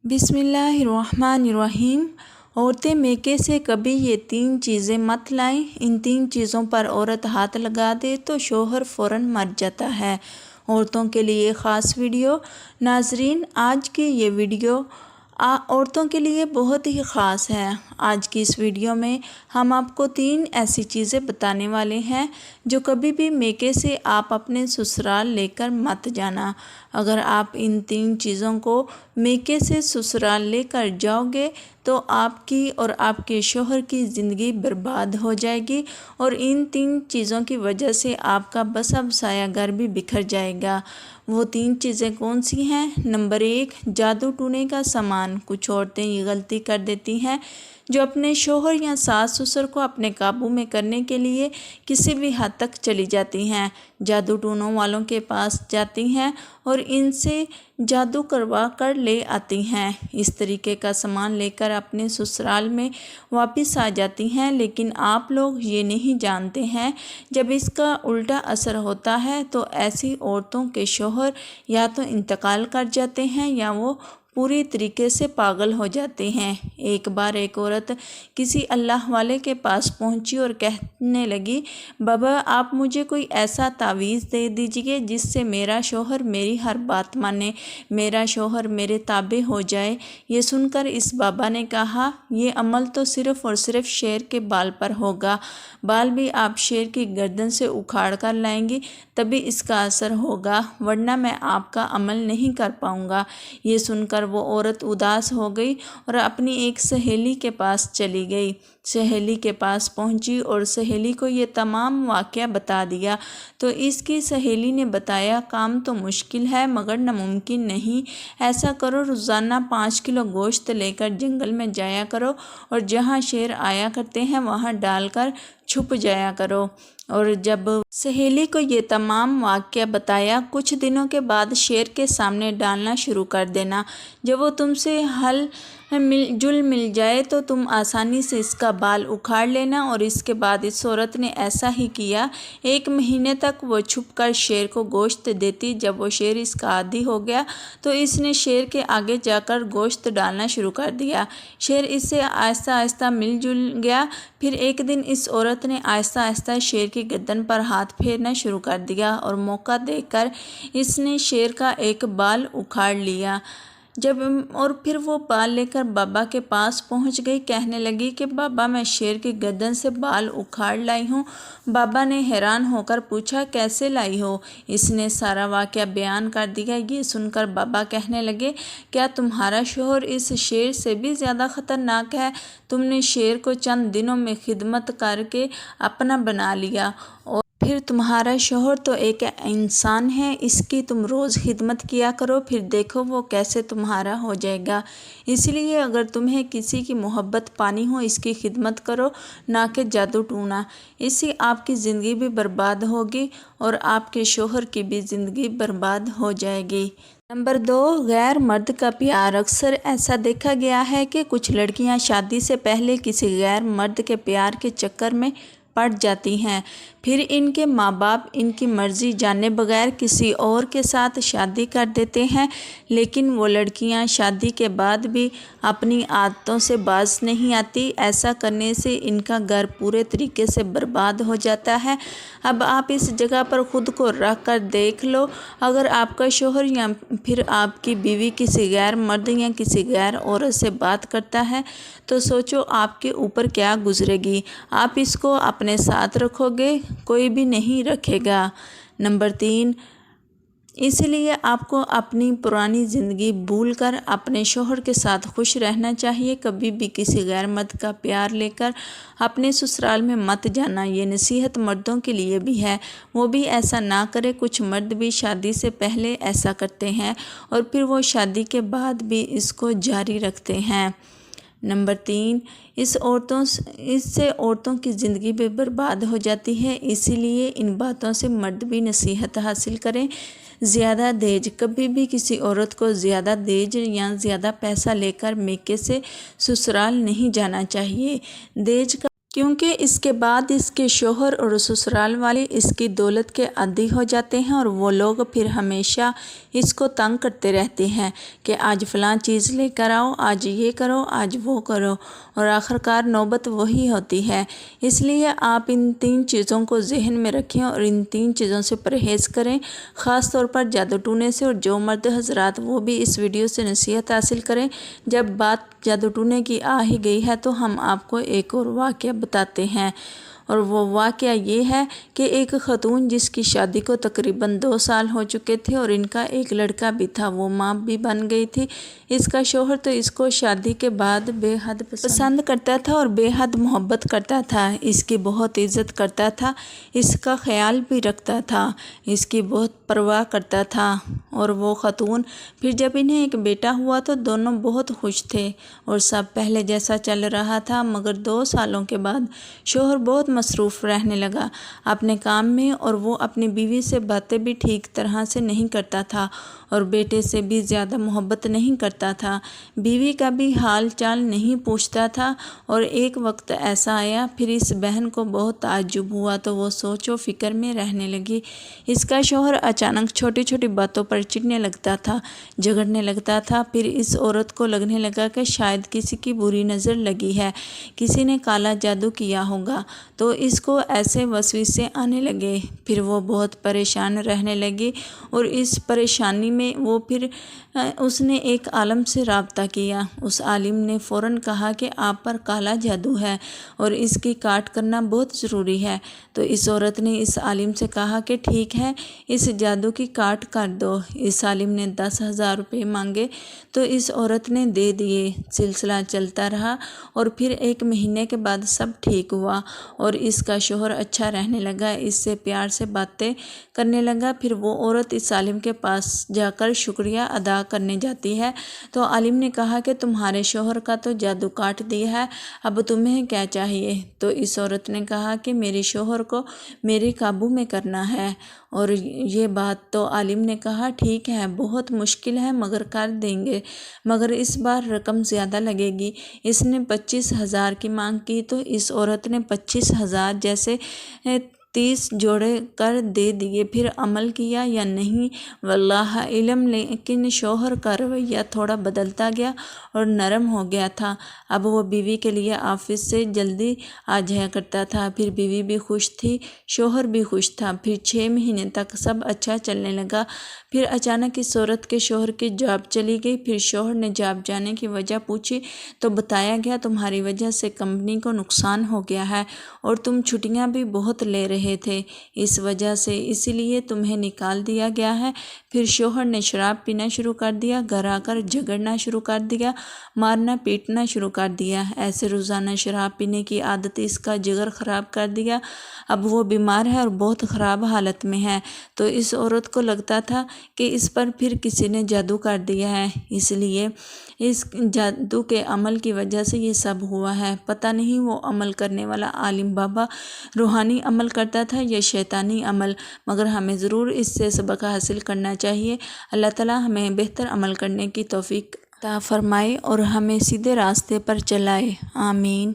बिस्मिल्लाहिर्रहमानिर्रहीम। औरतें मेके से कभी ये 3 चीज़ें मत लाएं। इन 3 चीज़ों पर औरत हाथ लगा दे तो शौहर फ़ौरन मर जाता है। औरतों के लिए ख़ास वीडियो। नाजरीन, आज की ये वीडियो औरतों के लिए बहुत ही ख़ास है। आज की इस वीडियो में हम आपको 3 ऐसी चीज़ें बताने वाले हैं जो कभी भी मेके से आप अपने ससुराल लेकर मत जाना। अगर आप इन 3 चीज़ों को मेके से ससुराल लेकर जाओगे तो आपकी और आपके शौहर की ज़िंदगी बर्बाद हो जाएगी और इन 3 चीज़ों की वजह से आपका बसा बसाया घर भी बिखर जाएगा। वो 3 चीज़ें कौन सी हैं? नंबर 1, जादू टूने का सामान। कुछ औरतें ये गलती कर देती हैं जो अपने शौहर या सास ससुर को अपने काबू में करने के लिए किसी भी हद तक चली जाती हैं। जादू टूनों वालों के पास जाती हैं और इनसे जादू करवा कर ले आती हैं। इस तरीके का सामान लेकर अपने ससुराल में वापस आ जाती हैं, लेकिन आप लोग ये नहीं जानते हैं जब इसका उल्टा असर होता है तो ऐसी औरतों के शौहर या तो इंतकाल कर जाते हैं या वो पूरी तरीके से पागल हो जाते हैं। एक बार एक औरत किसी अल्लाह वाले के पास पहुंची और कहने लगी, बाबा आप मुझे कोई ऐसा तावीज़ दे दीजिए जिससे मेरा शौहर मेरी हर बात माने, मेरा शौहर मेरे ताबे हो जाए। ये सुनकर इस बाबा ने कहा, ये अमल तो सिर्फ़ और सिर्फ शेर के बाल पर होगा। बाल भी आप शेर की गर्दन से उखाड़ कर लाएंगी तभी इसका असर होगा, वरना मैं आपका अमल नहीं कर पाऊँगा। ये सुनकर वो औरत उदास हो गई और अपनी एक सहेली के पास चली गई। सहेली के पास पहुंची और सहेली को ये तमाम वाक़या बता दिया तो इसकी सहेली ने बताया, काम तो मुश्किल है मगर नामुमकिन नहीं। ऐसा करो, रोज़ाना 5 किलो गोश्त लेकर जंगल में जाया करो और जहाँ शेर आया करते हैं वहाँ डालकर छुप जाया करो। और जब सहेली को ये तमाम वाक़या बताया, कुछ दिनों के बाद शेर के सामने डालना शुरू कर देना। जब वो तुमसे मिल जाए तो तुम आसानी से इसका बाल उखाड़ लेना। और इसके बाद इस औरत ने ऐसा ही किया। 1 महीने तक वो छुपकर शेर को गोश्त देती। जब वो शेर इसका आदी हो गया तो इसने शेर के आगे जाकर गोश्त डालना शुरू कर दिया। शेर इससे आहिस्ता आहिस्ता मिलजुल गया। फिर एक दिन इस औरत ने आहिस्ता आहिस्ता शेर की गर्दन पर हाथ फेरना शुरू कर दिया और मौका देखकर इसने शेर का एक बाल उखाड़ लिया। फिर वो बाल लेकर बाबा के पास पहुंच गई। कहने लगी कि बाबा मैं शेर की गर्दन से बाल उखाड़ लाई हूँ। बाबा ने हैरान होकर पूछा, कैसे लाई हो? इसने सारा वाक़या बयान कर दिया। ये सुनकर बाबा कहने लगे, क्या तुम्हारा शौहर इस शेर से भी ज़्यादा ख़तरनाक है? तुमने शेर को चंद दिनों में खिदमत करके अपना बना लिया और फिर तुम्हारा शौहर तो एक इंसान है, इसकी तुम रोज़ खिदमत किया करो, फिर देखो वो कैसे तुम्हारा हो जाएगा। इसलिए अगर तुम्हें किसी की मोहब्बत पानी हो इसकी खिदमत करो, ना कि जादू टूना। इससे आपकी ज़िंदगी भी बर्बाद होगी और आपके शौहर की भी ज़िंदगी बर्बाद हो जाएगी। नंबर 2, गैर मर्द का प्यार। अक्सर ऐसा देखा गया है कि कुछ लड़कियां शादी से पहले किसी गैर मर्द के प्यार के चक्कर में पड़ जाती हैं। फिर इनके माँ बाप इनकी मर्ज़ी जाने बगैर किसी और के साथ शादी कर देते हैं, लेकिन वो लड़कियां शादी के बाद भी अपनी आदतों से बाज नहीं आती। ऐसा करने से इनका घर पूरे तरीके से बर्बाद हो जाता है। अब आप इस जगह पर ख़ुद को रख कर देख लो, अगर आपका शौहर या फिर आपकी बीवी किसी गैर मर्द या किसी गैर औरत से बात करता है तो सोचो आपके ऊपर क्या गुजरेगी। आप इसको अपने साथ रखोगे, कोई भी नहीं रखेगा। नंबर 3, इसलिए आपको अपनी पुरानी ज़िंदगी भूलकर अपने शौहर के साथ खुश रहना चाहिए। कभी भी किसी गैर मर्द का प्यार लेकर अपने ससुराल में मत जाना। ये नसीहत मर्दों के लिए भी है, वो भी ऐसा ना करे। कुछ मर्द भी शादी से पहले ऐसा करते हैं और फिर वो शादी के बाद भी इसको जारी रखते हैं। नंबर 3, इससे औरतों की ज़िंदगी भी बर्बाद हो जाती है। इसीलिए इन बातों से मर्द भी नसीहत हासिल करें। ज़्यादा दहेज, कभी भी किसी औरत को ज़्यादा दहेज या ज़्यादा पैसा लेकर मेके से ससुराल नहीं जाना चाहिए। दहेज का کیونکہ اس کے بعد اس کے شوہر اور سسرال والے اس کی دولت کے عادی ہو جاتے ہیں اور وہ لوگ پھر ہمیشہ اس کو تنگ کرتے رہتے ہیں کہ آج فلاں چیز لے کر آؤ، آج یہ کرو، آج وہ کرو، اور آخرکار نوبت وہی ہوتی ہے۔ اس لیے آپ ان 3 چیزوں کو ذہن میں رکھیں اور ان 3 چیزوں سے پرہیز کریں، خاص طور پر جادو ٹونے سے۔ اور جو مرد حضرات وہ بھی اس ویڈیو سے نصیحت حاصل کریں۔ جب بات جادو ٹونے کی آ ہی گئی ہے تو ہم آپ کو ایک اور واقعہ بتاتے ہیں، اور وہ واقعہ یہ ہے کہ ایک خاتون جس کی شادی کو تقریباً 2 سال ہو چکے تھے اور ان کا ایک لڑکا بھی تھا، وہ ماں بھی بن گئی تھی۔ اس کا شوہر تو اس کو شادی کے بعد بے حد پسند کرتا تھا اور بے حد محبت کرتا تھا، اس کی بہت عزت کرتا تھا، اس کا خیال بھی رکھتا تھا، اس کی بہت پرواہ کرتا تھا۔ اور وہ خاتون پھر جب انہیں ایک بیٹا ہوا تو دونوں بہت خوش تھے اور سب پہلے جیسا چل رہا تھا، مگر 2 سالوں کے بعد شوہر بہت مصروف رہنے لگا اپنے کام میں، اور وہ اپنی بیوی سے باتیں بھی ٹھیک طرح سے نہیں کرتا تھا اور بیٹے سے بھی زیادہ محبت نہیں کرتا تھا، بیوی کا بھی حال چال نہیں پوچھتا تھا۔ اور ایک وقت ایسا آیا، پھر اس بہن کو بہت تعجب ہوا تو وہ سوچ و فکر میں رہنے لگی۔ اس کا شوہر اچانک چھوٹی چھوٹی باتوں پر چڑھنے لگتا تھا، جھگڑنے لگتا تھا۔ پھر اس عورت کو لگنے لگا کہ شاید کسی کی بری نظر لگی ہے، کسی نے کالا جادو کیا ہوگا، تو اس کو ایسے وسوسے آنے لگے۔ پھر وہ بہت پریشان رہنے لگی اور اس پریشانی میں وہ پھر اس نے ایک عالم سے رابطہ کیا۔ اس عالم نے فوراً کہا کہ آپ پر کالا جادو ہے اور اس کی کاٹ کرنا بہت ضروری ہے۔ تو اس عورت نے اس عالم سے کہا کہ ٹھیک ہے، اس جادو کی کاٹ کر دو۔ اس عالم نے 10,000 روپے مانگے تو اس عورت نے دے دیے۔ سلسلہ چلتا رہا اور پھر 1 مہینے کے بعد سب ٹھیک ہوا اور اس کا شوہر اچھا رہنے لگا، اس سے پیار سے باتیں کرنے لگا۔ پھر وہ عورت اس عالم کے پاس جا کر شکریہ ادا کرنے جاتی ہے تو عالم نے کہا کہ تمہارے شوہر کا تو جادو کاٹ دیا ہے، اب تمہیں کیا چاہیے؟ تو اس عورت نے کہا کہ میرے شوہر کو میرے قابو میں کرنا ہے۔ اور یہ بات تو عالم نے کہا ٹھیک ہے، بہت مشکل ہے مگر کر دیں گے، مگر اس بار رقم زیادہ لگے گی۔ اس نے 25,000 کی مانگ کی تو اس عورت نے 25,000 جیسے 30 جوڑے کر دے دیے۔ پھر عمل کیا یا نہیں واللہ علم، لیکن شوہر کا رویہ تھوڑا بدلتا گیا اور نرم ہو گیا تھا۔ اب وہ بیوی کے لیے آفس سے جلدی آ جایا کرتا تھا۔ پھر بیوی بھی خوش تھی، شوہر بھی خوش تھا۔ پھر 6 مہینے تک سب اچھا چلنے لگا۔ پھر اچانک اس عورت کے شوہر کی جاب چلی گئی۔ پھر شوہر نے جاب جانے کی وجہ پوچھی تو بتایا گیا تمہاری وجہ سے کمپنی کو نقصان ہو گیا ہے اور تم چھٹیاں بھی بہت لے رہے تھے، اس وجہ سے اسی لیے تمہیں نکال دیا گیا ہے۔ پھر شوہر نے شراب پینا شروع کر دیا، گھر آ کر جھگڑنا شروع کر دیا، مارنا پیٹنا شروع کر دیا۔ ایسے روزانہ شراب پینے کی عادت اس کا جگر خراب کر دیا۔ اب وہ بیمار ہے اور بہت خراب حالت میں ہے۔ تو اس عورت کو لگتا تھا کہ اس پر پھر کسی نے جادو کر دیا ہے، اس لیے اس جادو کے عمل کی وجہ سے یہ سب ہوا ہے۔ پتہ نہیں وہ عمل کرنے والا عالم بابا روحانی عمل کرتا تھا یا شیطانی عمل، مگر ہمیں ضرور اس سے سبق حاصل کرنا چاہیے۔ اللہ تعالیٰ ہمیں بہتر عمل کرنے کی توفیق عطا فرمائے اور ہمیں سیدھے راستے پر چلائے، آمین۔